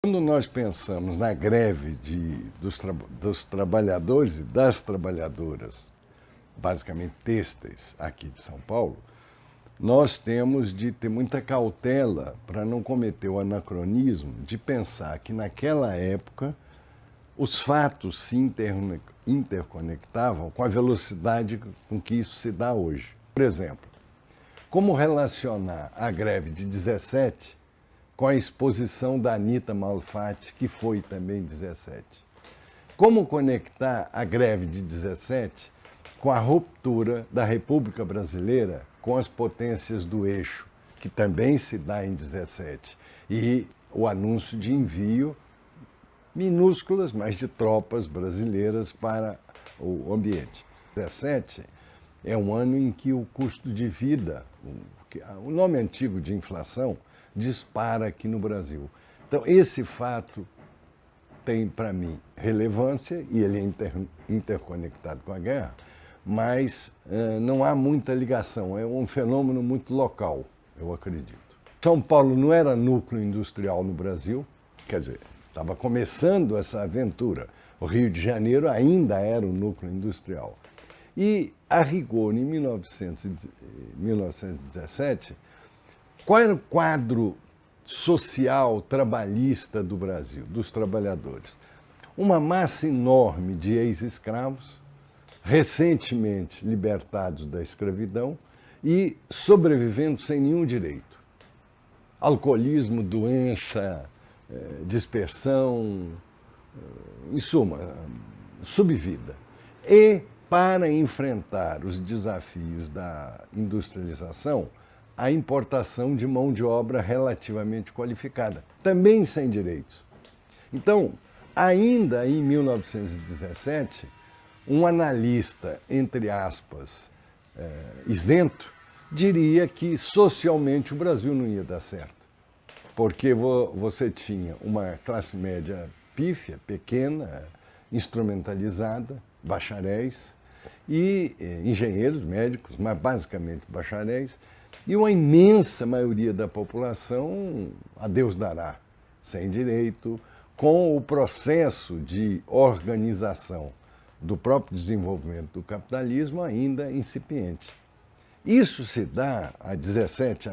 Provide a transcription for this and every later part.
Quando nós pensamos na greve dos trabalhadores e das trabalhadoras, basicamente têxteis, aqui de São Paulo, nós temos de ter muita cautela para não cometer o anacronismo de pensar que naquela época os fatos se interconectavam com a velocidade com que isso se dá hoje. Por exemplo, como relacionar a greve de 17 com a exposição da Anita Malfatti, que foi também 17? Como conectar a greve de 17 com a ruptura da República Brasileira com as potências do eixo, que também se dá em 17, e o anúncio de envio minúsculas, mas de tropas brasileiras para o ambiente. 17 é um ano em que o custo de vida, o nome antigo de inflação, dispara aqui no Brasil. Então, esse fato tem, para mim, relevância, e ele é interconectado com a guerra, mas não há muita ligação, é um fenômeno muito local, eu acredito. São Paulo não era núcleo industrial no Brasil, quer dizer, estava começando essa aventura. O Rio de Janeiro ainda era o núcleo industrial. E, a rigor, em 1917, qual era o quadro social trabalhista do Brasil, dos trabalhadores? Uma massa enorme de ex-escravos, recentemente libertados da escravidão e sobrevivendo sem nenhum direito. Alcoolismo, doença, dispersão, em suma, subvida. E, para enfrentar os desafios da industrialização, a importação de mão de obra relativamente qualificada, também sem direitos. Então, ainda em 1917, um analista, entre aspas, isento, diria que socialmente o Brasil não ia dar certo, porque você tinha uma classe média pífia, pequena, instrumentalizada, bacharéis, e engenheiros, médicos, mas basicamente bacharéis, e uma imensa maioria da população, a Deus dará, sem direito, com o processo de organização do próprio desenvolvimento do capitalismo ainda incipiente. Isso se dá, a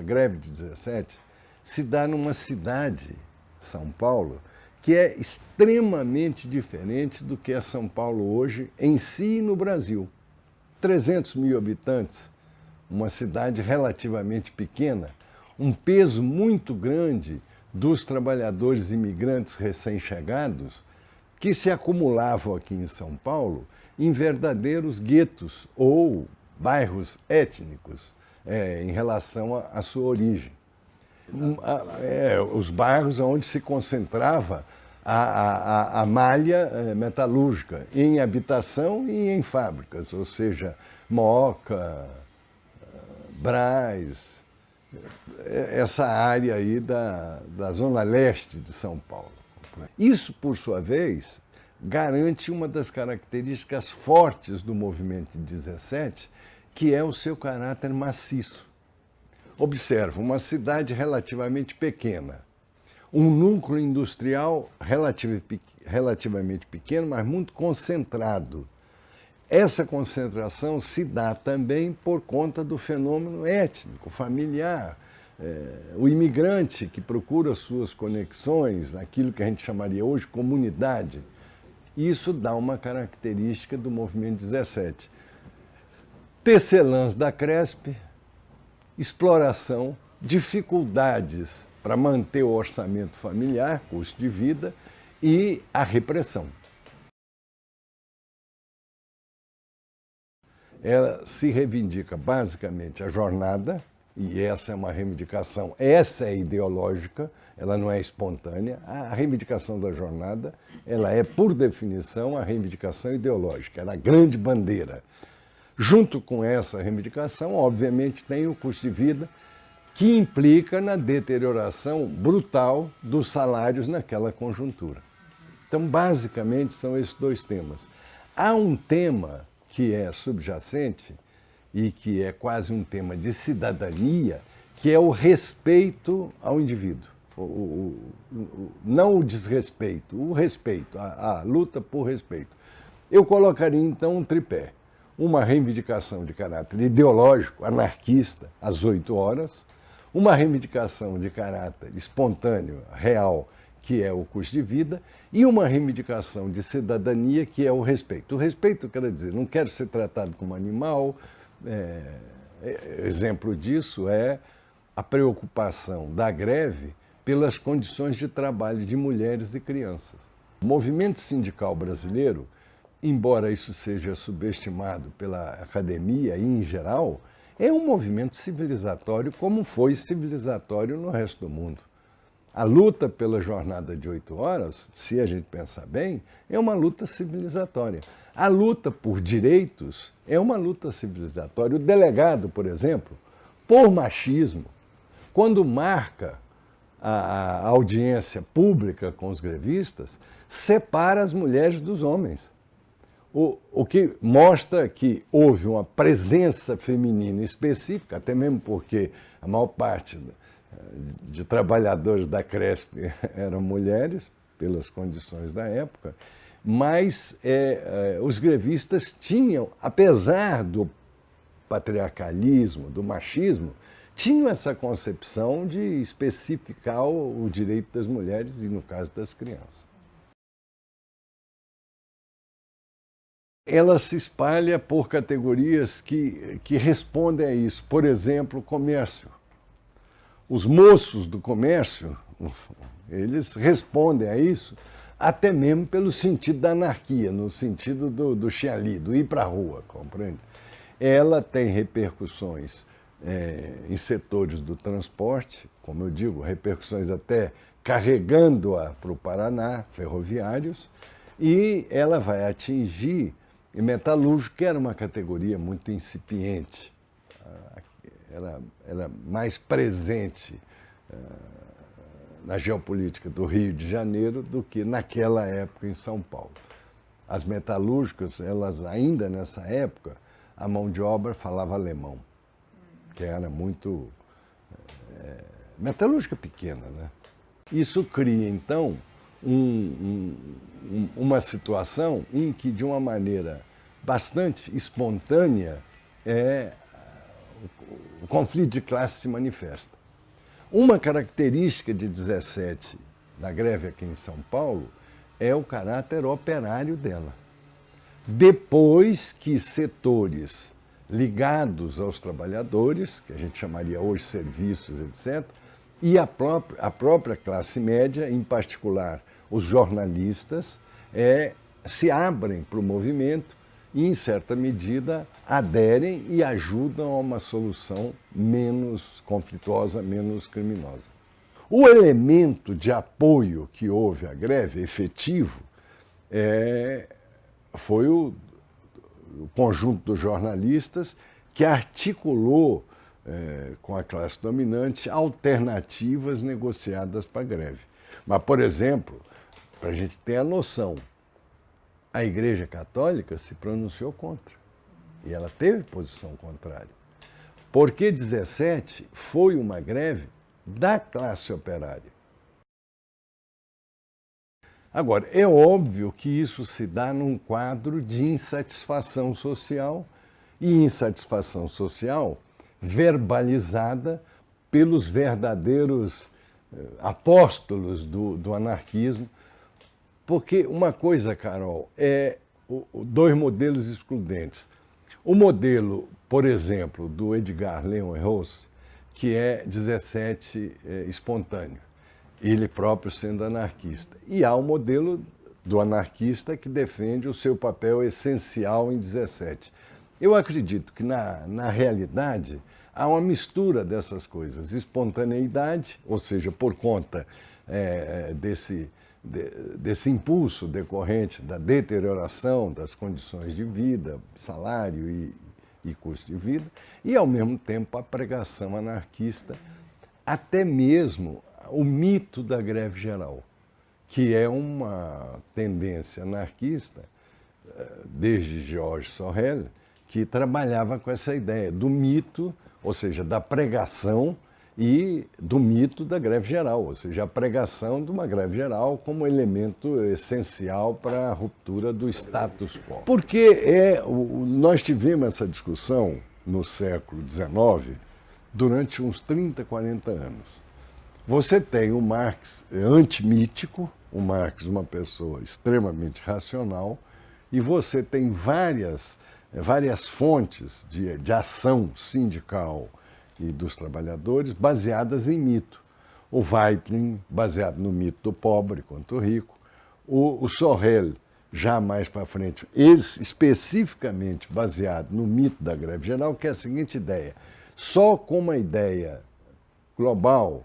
greve de 17, se dá numa cidade, São Paulo, que é extremamente diferente do que é São Paulo hoje em si e no Brasil. 300 mil habitantes, uma cidade relativamente pequena, um peso muito grande dos trabalhadores imigrantes recém-chegados que se acumulavam aqui em São Paulo em verdadeiros guetos ou bairros étnicos em relação à sua origem. Os bairros onde se concentrava a malha metalúrgica, em habitação e em fábricas, ou seja, Moca, Brás, essa área aí da zona leste de São Paulo. Isso, por sua vez, garante uma das características fortes do movimento de 17, que é o seu caráter maciço. Observa, uma cidade relativamente pequena, um núcleo industrial relativamente pequeno, mas muito concentrado. Essa concentração se dá também por conta do fenômeno étnico, familiar, o imigrante que procura suas conexões, aquilo que a gente chamaria hoje comunidade. Isso dá uma característica do movimento 17. Tecelãs da Cresp, exploração, dificuldades para manter o orçamento familiar, custo de vida, e a repressão. Ela se reivindica basicamente a jornada, e essa é uma reivindicação, essa é ideológica, ela não é espontânea. A reivindicação da jornada, ela é, por definição, a reivindicação ideológica, ela é a grande bandeira. Junto com essa reivindicação, obviamente, tem o custo de vida, que implica na deterioração brutal dos salários naquela conjuntura. Então, basicamente, são esses dois temas. Há um tema que é subjacente e que é quase um tema de cidadania, que é o respeito ao indivíduo. não o desrespeito, o respeito, a luta por respeito. Eu colocaria, então, um tripé. Uma reivindicação de caráter ideológico, anarquista, às 8 horas, uma reivindicação de caráter espontâneo, real, que é o custo de vida, e uma reivindicação de cidadania, que é o respeito. O respeito, quer dizer, não quero ser tratado como animal. Exemplo disso é a preocupação da greve pelas condições de trabalho de mulheres e crianças. O movimento sindical brasileiro, embora isso seja subestimado pela academia e em geral, é um movimento civilizatório como foi civilizatório no resto do mundo. A luta pela jornada de 8 horas, se a gente pensar bem, é uma luta civilizatória. A luta por direitos é uma luta civilizatória. O delegado, por exemplo, por machismo, quando marca a audiência pública com os grevistas, separa as mulheres dos homens. O que mostra que houve uma presença feminina específica, até mesmo porque a maior parte de trabalhadores da Cresp eram mulheres, pelas condições da época, mas os grevistas tinham, apesar do patriarcalismo, do machismo, tinham essa concepção de especificar o direito das mulheres e, no caso, das crianças. Ela se espalha por categorias que respondem a isso. Por exemplo, o comércio. Os moços do comércio, eles respondem a isso até mesmo pelo sentido da anarquia, no sentido do chiali, do ir para a rua, compreende? Ela tem repercussões em setores do transporte, como eu digo, repercussões até carregando-a para o Paraná, ferroviários, e ela vai atingir metalúrgico, que era uma categoria muito incipiente, era mais presente na geopolítica do Rio de Janeiro do que naquela época em São Paulo. As metalúrgicas, elas ainda nessa época, a mão de obra falava alemão, que era muito metalúrgica pequena, né? Isso cria, então, uma situação em que, de uma maneira bastante espontânea, o conflito de classe se manifesta. Uma característica de 17 da greve aqui em São Paulo é o caráter operário dela. Depois que setores ligados aos trabalhadores, que a gente chamaria hoje serviços, etc., e a própria classe média, em particular os jornalistas, se abrem para o movimento e, em certa medida, aderem e ajudam a uma solução menos conflituosa, menos criminosa. O elemento de apoio que houve à greve, efetivo, foi o conjunto dos jornalistas que articulou com a classe dominante alternativas negociadas para a greve. Mas, por exemplo, para a gente ter a noção, a Igreja Católica se pronunciou contra. E ela teve posição contrária. Porque 17 foi uma greve da classe operária. Agora, é óbvio que isso se dá num quadro de insatisfação social, e insatisfação social verbalizada pelos verdadeiros apóstolos do anarquismo. Porque uma coisa, Carol, dois modelos excludentes. O modelo, por exemplo, do Edgar Leon Rose, que é 17 espontâneo, ele próprio sendo anarquista. E há o modelo do anarquista que defende o seu papel essencial em 17. Eu acredito que, na realidade, há uma mistura dessas coisas. Espontaneidade, ou seja, por conta desse impulso decorrente da deterioração das condições de vida, salário e custo de vida, e, ao mesmo tempo, a pregação anarquista, até mesmo o mito da greve geral, que é uma tendência anarquista, desde Georges Sorel, que trabalhava com essa ideia do mito, ou seja, da pregação e do mito da greve geral, ou seja, a pregação de uma greve geral como elemento essencial para a ruptura do status quo. Porque nós tivemos essa discussão no século XIX durante uns 30, 40 anos. Você tem o Marx antimítico, o Marx uma pessoa extremamente racional, e você tem várias fontes de ação sindical e dos trabalhadores baseadas em mito. O Weitling, baseado no mito do pobre quanto rico, o Sorel, já mais para frente, especificamente baseado no mito da greve geral, que é a seguinte ideia: só com uma ideia global,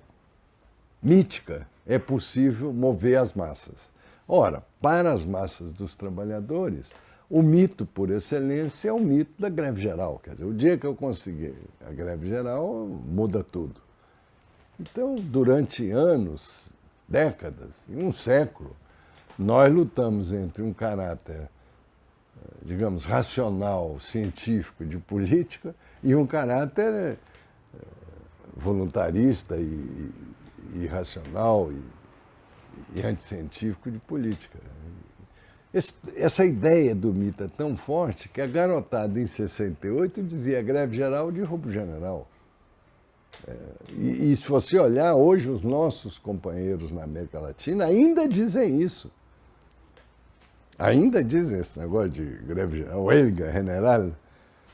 mítica, é possível mover as massas. Ora, para as massas dos trabalhadores, o mito por excelência é o mito da greve geral. Quer dizer, o dia que eu conseguir a greve geral, muda tudo. Então, durante anos, décadas, um século, nós lutamos entre um caráter, digamos, racional, científico de política e um caráter voluntarista e irracional e anticientífico de política. Essa ideia do mito é tão forte que a garotada em 68 dizia greve geral de roubo general. E se você olhar, hoje os nossos companheiros na América Latina ainda dizem isso. Ainda dizem esse negócio de greve geral, huelga general,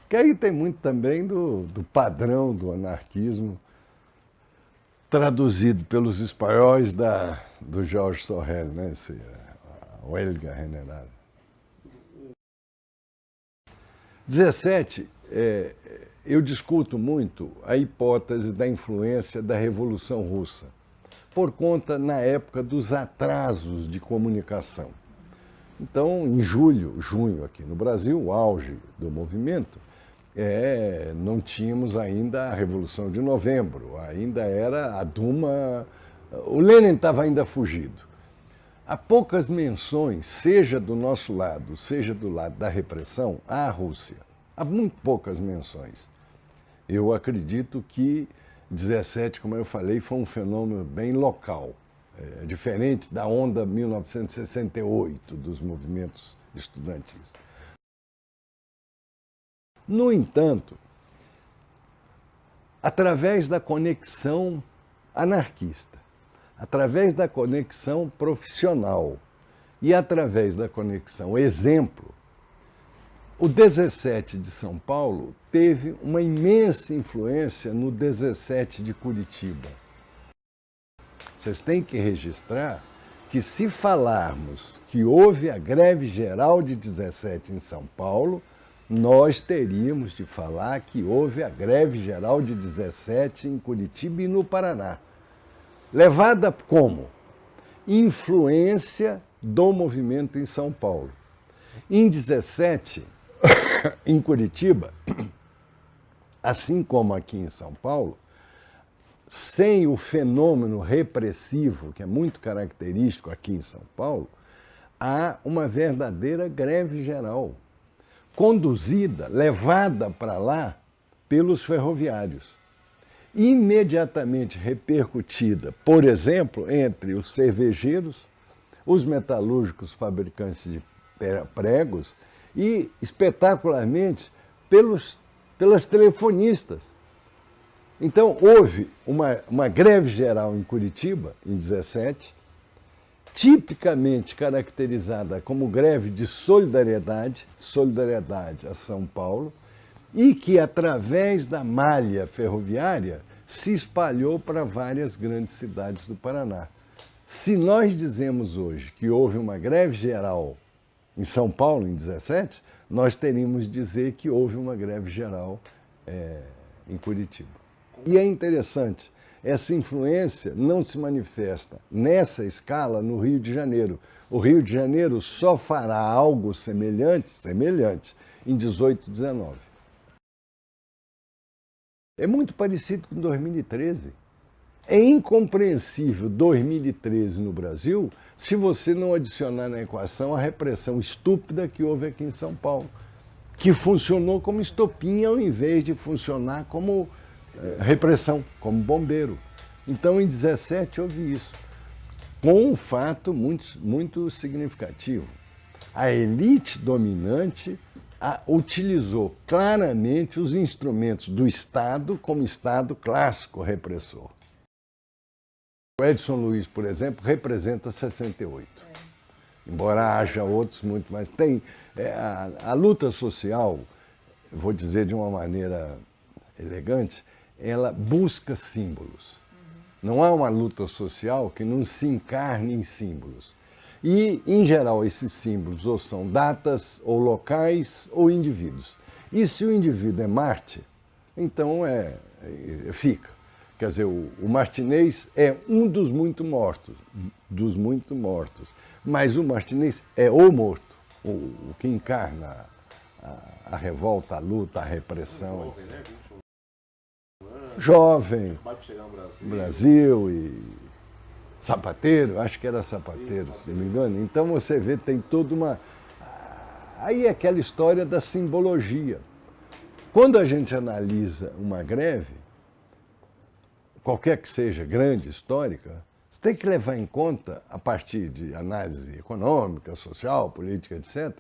que aí tem muito também do padrão do anarquismo traduzido pelos espanhóis do Jorge Sorel, né? A huelga general. 17, eu discuto muito a hipótese da influência da Revolução Russa, por conta, na época, dos atrasos de comunicação. Então, em junho, aqui no Brasil, o auge do movimento, não tínhamos ainda a Revolução de Novembro, ainda era a Duma, o Lenin estava ainda fugido. Há poucas menções, seja do nosso lado, seja do lado da repressão, à Rússia. Há muito poucas menções. Eu acredito que 17, como eu falei, foi um fenômeno bem local, diferente da onda 1968 dos movimentos estudantis. No entanto, através da conexão anarquista, através da conexão profissional e através da conexão exemplo, o 17 de São Paulo teve uma imensa influência no 17 de Curitiba. Vocês têm que registrar que, se falarmos que houve a greve geral de 17 em São Paulo, nós teríamos de falar que houve a greve geral de 17 em Curitiba e no Paraná. Levada como? Influência do movimento em São Paulo. Em 17, em Curitiba, assim como aqui em São Paulo, sem o fenômeno repressivo, que é muito característico aqui em São Paulo, há uma verdadeira greve geral, conduzida, levada para lá pelos ferroviários. Imediatamente repercutida, por exemplo, entre os cervejeiros, os metalúrgicos fabricantes de pregos e, espetacularmente, pelas telefonistas. Então, houve uma greve geral em Curitiba, em 17, tipicamente caracterizada como greve de solidariedade a São Paulo, e que, através da malha ferroviária, se espalhou para várias grandes cidades do Paraná. Se nós dizemos hoje que houve uma greve geral em São Paulo, em 17, nós teríamos de dizer que houve uma greve geral em Curitiba. E é interessante, essa influência não se manifesta nessa escala no Rio de Janeiro. O Rio de Janeiro só fará algo semelhante em 18, 19. É muito parecido com 2013. É incompreensível 2013 no Brasil se você não adicionar na equação a repressão estúpida que houve aqui em São Paulo, que funcionou como estopim ao invés de funcionar como repressão, como bombeiro. Então, em 17 houve isso, com um fato muito significativo. A elite dominante utilizou claramente os instrumentos do Estado como Estado clássico repressor. O Edson Luiz, por exemplo, representa 68. Embora haja outros muito mais. Tem a luta social, vou dizer de uma maneira elegante, ela busca símbolos. Não há uma luta social que não se encarne em símbolos. E, em geral, esses símbolos ou são datas, ou locais, ou indivíduos. E se o indivíduo é Marte, então fica. Quer dizer, o Martinez é um dos muito mortos, mas o Martinez é o morto, o que encarna a revolta, a luta, a repressão. Jovem, né? 21 anos, jovem, acabado de chegar no Brasil e sapateiro, acho que era sapateiro, se não me engano. Então você vê, tem toda uma... Aí é aquela história da simbologia. Quando a gente analisa uma greve, qualquer que seja grande, histórica, você tem que levar em conta, a partir de análise econômica, social, política, etc.,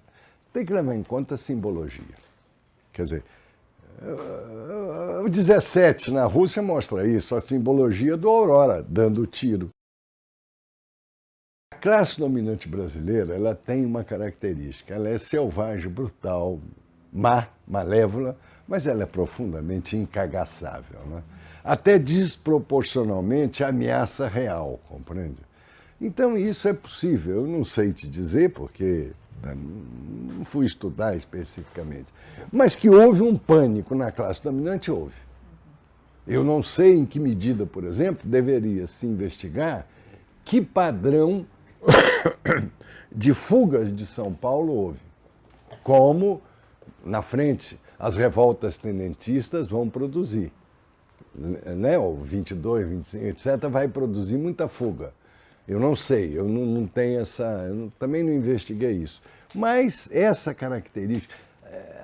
tem que levar em conta a simbologia. Quer dizer, o 17 na Rússia mostra isso, a simbologia do Aurora dando tiro. A classe dominante brasileira, ela tem uma característica, ela é selvagem, brutal, malévola, mas ela é profundamente incagaçável, né? Até desproporcionalmente ameaça real, compreende? Então isso é possível, eu não sei te dizer porque não fui estudar especificamente, mas que houve um pânico na classe dominante, houve. Eu não sei em que medida, por exemplo, deveria se investigar que padrão de fugas de São Paulo houve. Como, na frente, as revoltas tenentistas vão produzir. Né? O 22, 25, etc., vai produzir muita fuga. Eu não sei, eu não tenho também não investiguei isso. Mas essa característica,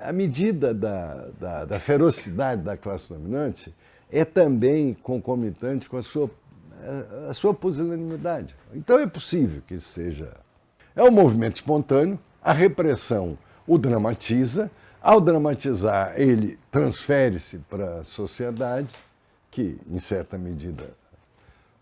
a medida da ferocidade da classe dominante é também concomitante com a sua pusilanimidade. Então é possível que isso seja... É um movimento espontâneo, a repressão o dramatiza, ao dramatizar ele transfere-se para a sociedade, que em certa medida,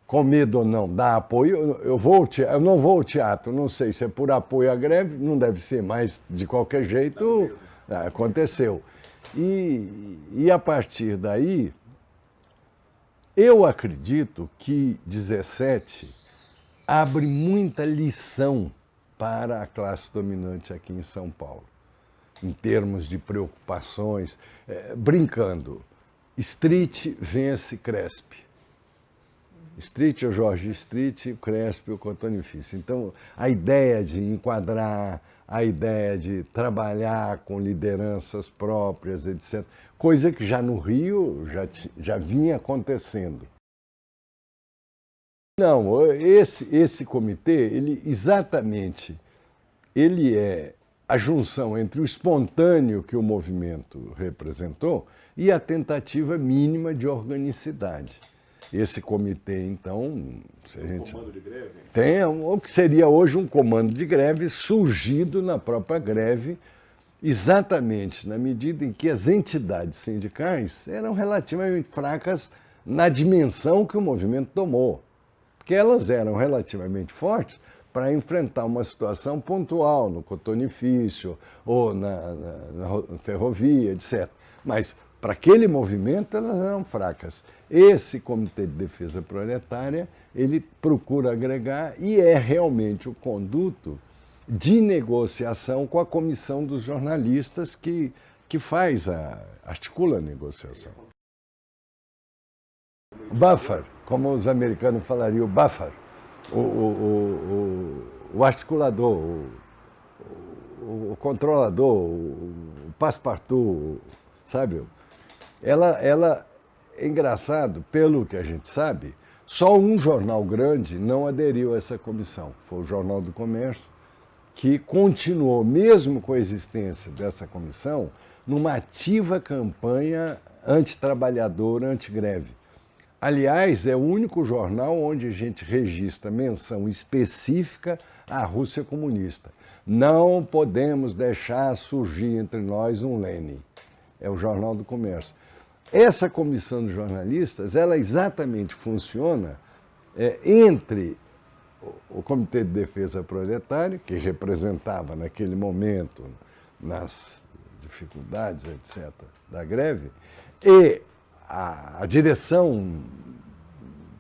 com medo ou não, dá apoio. Eu não vou ao teatro, não sei se é por apoio à greve, não deve ser, mas de qualquer jeito aconteceu. E a partir daí, eu acredito que 17 abre muita lição para a classe dominante aqui em São Paulo, em termos de preocupações, brincando, Street vence Cresp. Street é o Jorge Street, Cresp é o Cotonio Fisse. Então, a ideia de enquadrar, a ideia de trabalhar com lideranças próprias, etc., coisa que já no Rio já vinha acontecendo. Não, esse comitê, ele é a junção entre o espontâneo que o movimento representou e a tentativa mínima de organicidade. Esse comitê, então... comando de greve? Tem o que seria hoje um comando de greve surgido na própria greve, exatamente na medida em que as entidades sindicais eram relativamente fracas na dimensão que o movimento tomou. Porque elas eram relativamente fortes para enfrentar uma situação pontual no cotonifício ou na ferrovia, etc. Mas para aquele movimento elas eram fracas. Esse Comitê de Defesa Proletária, ele procura agregar e é realmente o conduto de negociação com a comissão dos jornalistas que articula a negociação. Buffer, como os americanos falariam, buffer, o articulador, o controlador, o passepartout, sabe? Ela é engraçado, pelo que a gente sabe, só um jornal grande não aderiu a essa comissão, foi o Jornal do Comércio, que continuou, mesmo com a existência dessa comissão, numa ativa campanha antitrabalhador, antigreve. Aliás, é o único jornal onde a gente registra menção específica à Rússia comunista. Não podemos deixar surgir entre nós um Lenin. É o Jornal do Comércio. Essa comissão de jornalistas, ela exatamente funciona entre o Comitê de Defesa Proletária, que representava naquele momento, nas dificuldades, etc., da greve, e a direção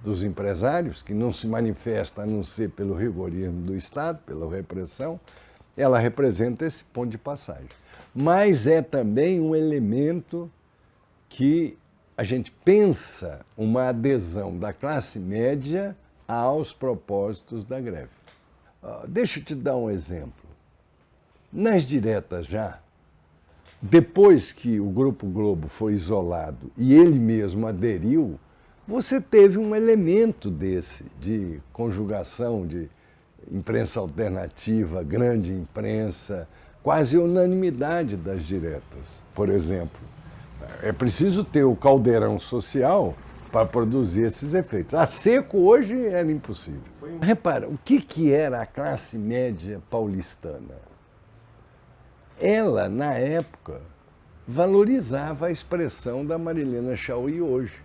dos empresários, que não se manifesta a não ser pelo rigorismo do Estado, pela repressão, ela representa esse ponto de passagem. Mas é também um elemento que a gente pensa uma adesão da classe média aos propósitos da greve. Deixa eu te dar um exemplo. Nas diretas já, depois que o Grupo Globo foi isolado e ele mesmo aderiu, você teve um elemento desse, de conjugação de imprensa alternativa, grande imprensa, quase unanimidade das diretas. Por exemplo, é preciso ter o caldeirão social para produzir esses efeitos. A seco hoje era impossível. Repara, o que era a classe média paulistana? Ela, na época, valorizava a expressão da Marilena Chaui hoje.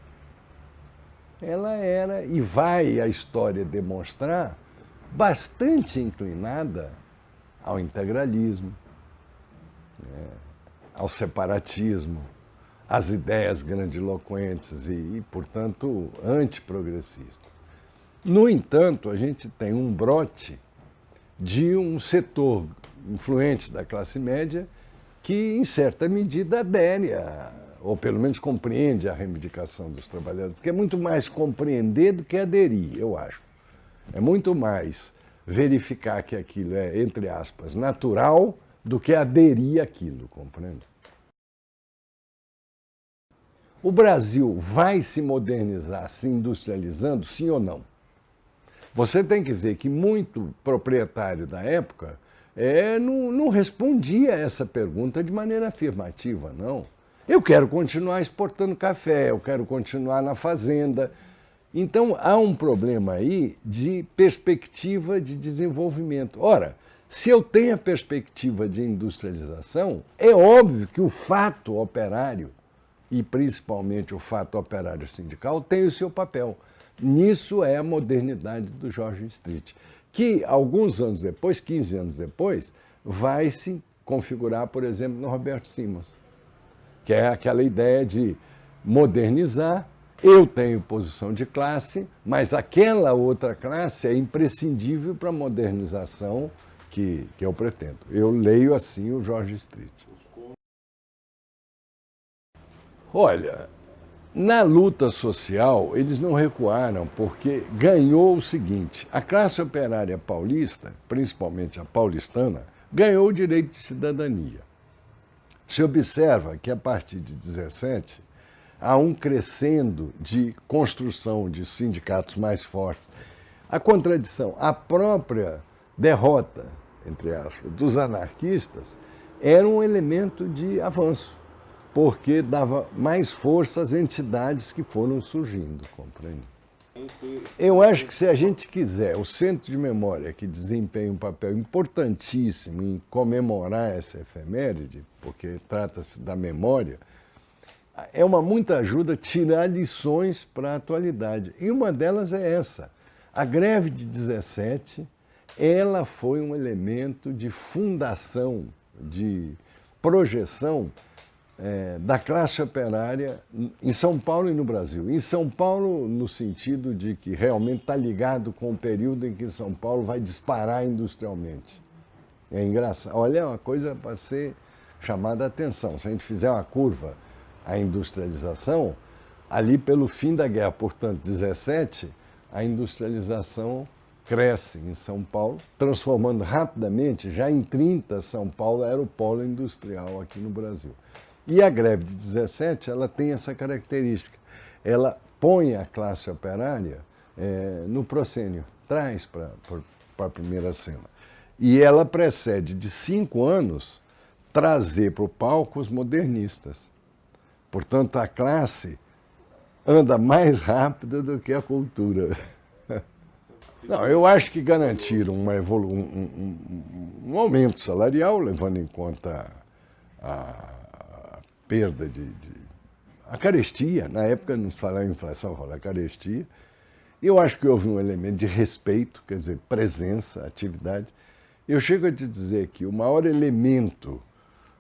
Ela era, e vai a história demonstrar, bastante inclinada ao integralismo, ao separatismo, às ideias grandiloquentes e portanto, antiprogressista. No entanto, a gente tem um brote de um setor influente da classe média que, em certa medida, adere, ou pelo menos compreende a reivindicação dos trabalhadores, porque é muito mais compreender do que aderir, eu acho. É muito mais verificar que aquilo é, entre aspas, natural, do que aderir àquilo, compreende? O Brasil vai se modernizar, se industrializando, sim ou não? Você tem que ver que muito proprietário da época não respondia a essa pergunta de maneira afirmativa, não. Eu quero continuar exportando café, eu quero continuar na fazenda. Então, há um problema aí de perspectiva de desenvolvimento. Ora, se eu tenho a perspectiva de industrialização, é óbvio que o fato operário, e principalmente o fato operário sindical, tem o seu papel. Nisso é a modernidade do George Street, que alguns anos depois, 15 anos depois, vai se configurar, por exemplo, no Roberto Simons, que é aquela ideia de modernizar. Eu tenho posição de classe, mas aquela outra classe é imprescindível para a modernização que eu pretendo. Eu leio assim o George Street. Olha, na luta social, eles não recuaram, porque ganhou o seguinte: a classe operária paulista, principalmente a paulistana, ganhou o direito de cidadania. Se observa que, a partir de 17, há um crescendo de construção de sindicatos mais fortes. A contradição, a própria derrota, entre aspas, dos anarquistas, era um elemento de avanço, porque dava mais força às entidades que foram surgindo, compreende? Eu acho que se a gente quiser, o Centro de Memória, que desempenha um papel importantíssimo em comemorar essa efeméride, porque trata-se da memória, é uma muita ajuda tirar lições para a atualidade. E uma delas é essa. A greve de 17, ela foi um elemento de fundação, de projeção da classe operária em São Paulo e no Brasil. Em São Paulo, no sentido de que realmente está ligado com o período em que São Paulo vai disparar industrialmente. É engraçado. Olha, é uma coisa para ser chamada a atenção. Se a gente fizer uma curva à industrialização, ali pelo fim da guerra, portanto, 17, a industrialização cresce em São Paulo, transformando rapidamente, já em 30, São Paulo era o polo industrial aqui no Brasil. E a greve de 17, ela tem essa característica. Ela põe a classe operária no proscênio, traz para a primeira cena. E ela precede de 5 anos trazer para o palco os modernistas. Portanto, a classe anda mais rápido do que a cultura. Não, eu acho que garantiram um aumento salarial, levando em conta a perda a carestia. Na época não se falava inflação, falava carestia. Eu acho que houve um elemento de respeito, quer dizer, presença, atividade. Eu chego a te dizer que o maior elemento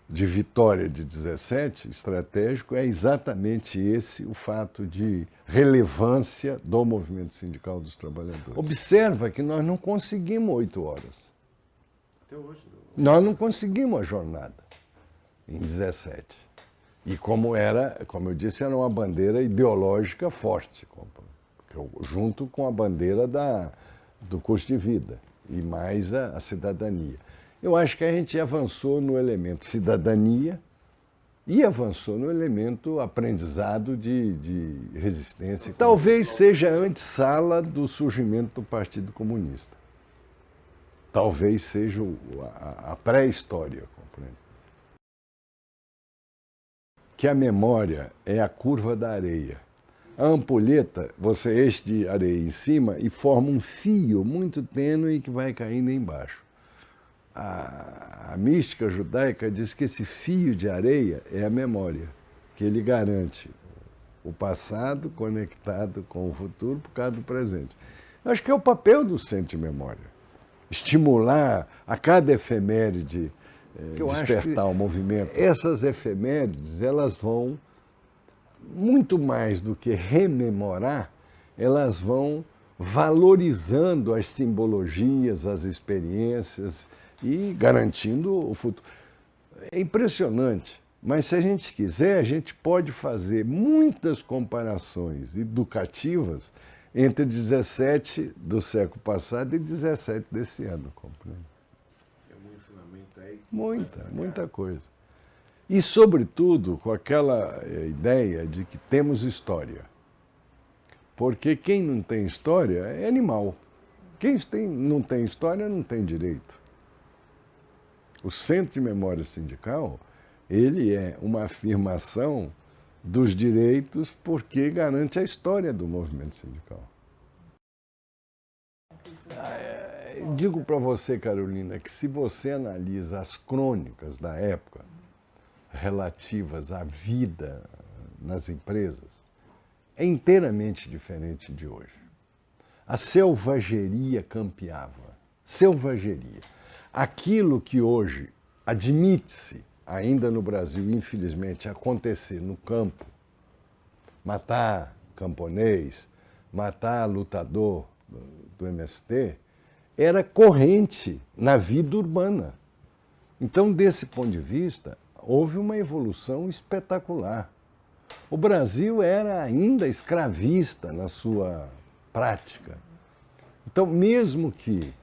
de vitória de 17, estratégico, é exatamente esse, o fato de relevância do movimento sindical dos trabalhadores. Observa que nós não conseguimos 8 horas. Até hoje. Nós não conseguimos a jornada em 17. E como eu disse, era uma bandeira ideológica forte, junto com a bandeira do custo de vida e mais a cidadania. Eu acho que a gente avançou no elemento cidadania e avançou no elemento aprendizado de resistência. Talvez seja a antessala do surgimento do Partido Comunista. Talvez seja a pré-história, compreende? Que a memória é a curva da areia. A ampulheta, você enche de areia em cima e forma um fio muito tênue que vai caindo embaixo. A mística judaica diz que esse fio de areia é a memória, que ele garante o passado conectado com o futuro por causa do presente. Eu acho que é o papel do centro de memória. Estimular a cada efeméride, despertar o movimento. Essas efemérides, elas vão, muito mais do que rememorar, elas vão valorizando as simbologias, as experiências e garantindo o futuro. É impressionante, mas se a gente quiser, a gente pode fazer muitas comparações educativas entre 17 do século passado e 17 desse ano. Compreende? Tem um ensinamento aí. Muita coisa. E, sobretudo, com aquela ideia de que temos história. Porque quem não tem história é animal. Quem não tem história não tem direito. O Centro de Memória Sindical, ele é uma afirmação dos direitos porque garante a história do movimento sindical. Digo para você, Carolina, que se você analisa as crônicas da época relativas à vida nas empresas, é inteiramente diferente de hoje. A selvageria campeava. Selvageria. Aquilo que hoje admite-se, ainda no Brasil, infelizmente, acontecer no campo, matar camponês, matar lutador do MST, era corrente na vida urbana. Então, desse ponto de vista, houve uma evolução espetacular. O Brasil era ainda escravista na sua prática. Então, mesmo que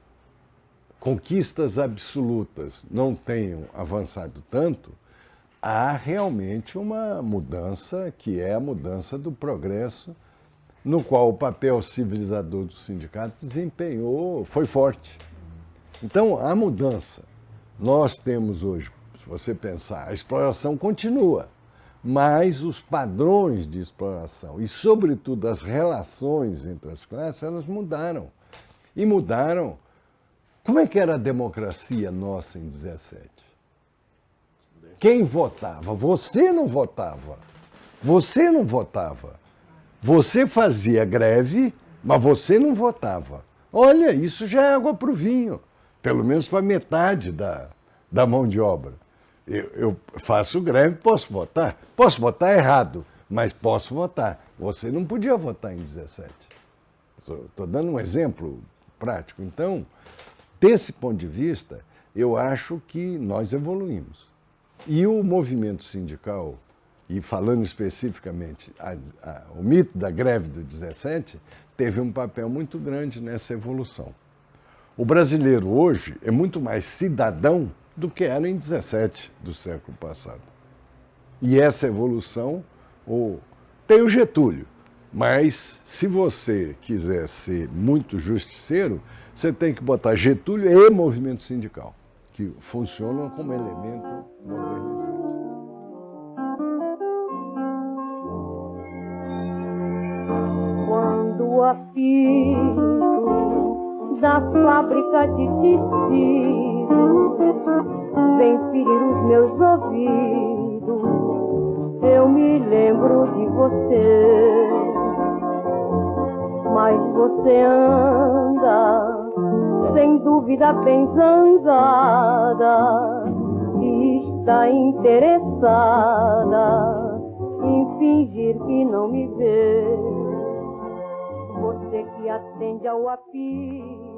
conquistas absolutas não tenham avançado tanto, há realmente uma mudança que é a mudança do progresso, no qual o papel civilizador do sindicato foi forte. Então, há mudança. Nós temos hoje, se você pensar, a exploração continua, mas os padrões de exploração e, sobretudo, as relações entre as classes, elas mudaram. E mudaram. Como é que era a democracia nossa em 17? Quem votava? Você não votava. Você não votava. Você fazia greve, mas você não votava. Olha, isso já é água para o vinho, pelo menos para metade da mão de obra. Eu faço greve, posso votar? Posso votar errado, mas posso votar. Você não podia votar em 17. Estou dando um exemplo prático. Então, desse ponto de vista, eu acho que nós evoluímos. E o movimento sindical, e falando especificamente, o mito da greve do 17, teve um papel muito grande nessa evolução. O brasileiro hoje é muito mais cidadão do que era em 17 do século passado. E essa evolução tem o Getúlio, mas se você quiser ser muito justiceiro, você tem que botar Getúlio e movimento sindical, que funcionam como elemento modernizante. apito da fábrica de tecido vem ferir os meus ouvidos. Eu me lembro de você, mas você anda sem dúvida bem zangada e está interessada em fingir que não me vê. Você que atende ao apito